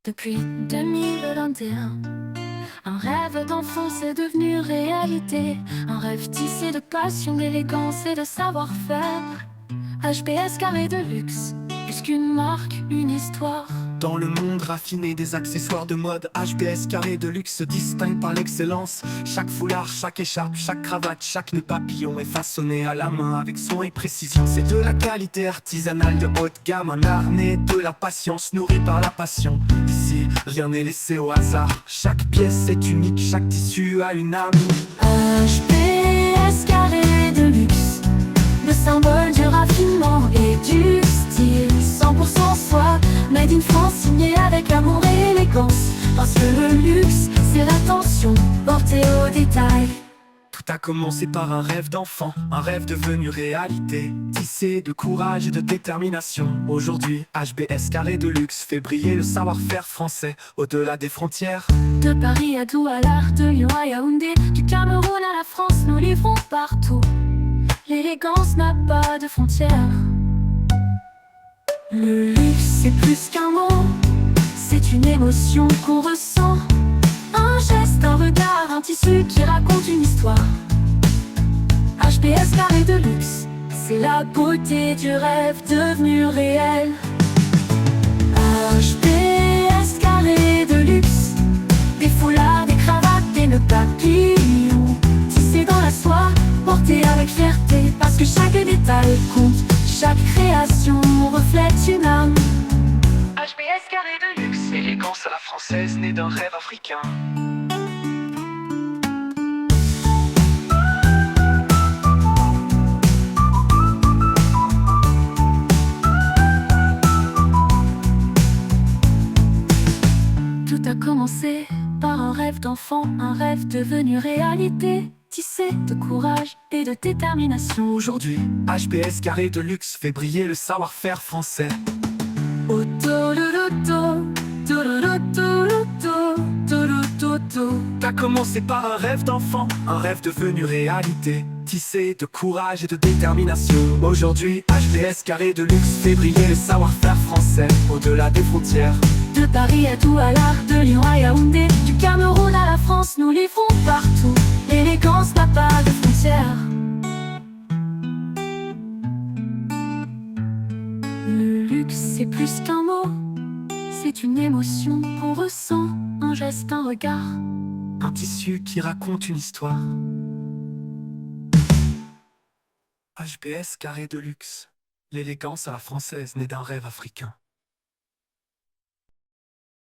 Depuis 2021, un rêve d'enfance est devenu réalité. Un rêve tissé de passion, d'élégance et de savoir-faire. HBS carré de luxe, plus qu'une marque, une histoire. Dans le monde raffiné des accessoires de mode, HBS carré de luxe se distingue par l'excellence. Chaque foulard, chaque écharpe, chaque cravate, chaque nœud papillon est façonné à la main avec soin et précision. C'est de la qualité artisanale de haute gamme, un art né de la patience nourrie par la passion. Ici, rien n'est laissé au hasard, chaque pièce est unique, chaque tissu a une âme. HBS carré de luxe, le symbole du raffinement et du style. 100% soi, made in France, signé avec amour et élégance. Parce que le luxe, c'est l'attention portée aux détails. Tout a commencé par un rêve d'enfant, un rêve devenu réalité, tissé de courage et de détermination. Aujourd'hui, HBS carré de luxe fait briller le savoir-faire français au-delà des frontières. De Paris à Douala, de Lyon à Yaoundé, du Cameroun à la France, nous livrons partout. L'élégance n'a pas de frontières. Le luxe, c'est plus qu'un mot, c'est une émotion qu'on ressent. Un geste, un regard, un tissu qui raconte une histoire. HBS carré de luxe, c'est la beauté du rêve devenu réel. HBS carré de luxe, des foulards, des cravates, des nœuds papillons, tissés dans la soie, portés avec fierté. Parce que chaque détail compte, chaque création reflète une âme. HBS carré de luxe, Élégance à la française née d'un rêve africain. Tout a commencé par un rêve d'enfant, un rêve devenu réalité, tissé de courage et de détermination. Aujourd'hui, HBS carré de luxe fait briller le savoir-faire français. Oh, tololoto, tololotoloto, tolototo. Tout a commencé par un rêve d'enfant, un rêve devenu réalité, tissé de courage et de détermination. Aujourd'hui, HBS carré de luxe fait briller le savoir-faire français au-delà des frontières. De Paris à Douala, de Lyon à Yaoundé, du Cameroun à la France, nous livrons partout. L'élégance n'a pas de frontières. Le luxe, c'est plus qu'un mot, c'est une émotion qu'on ressent. Un geste, un regard. Un tissu qui raconte une histoire. HBS carré de luxe, l'élégance à la française née d'un rêve africain.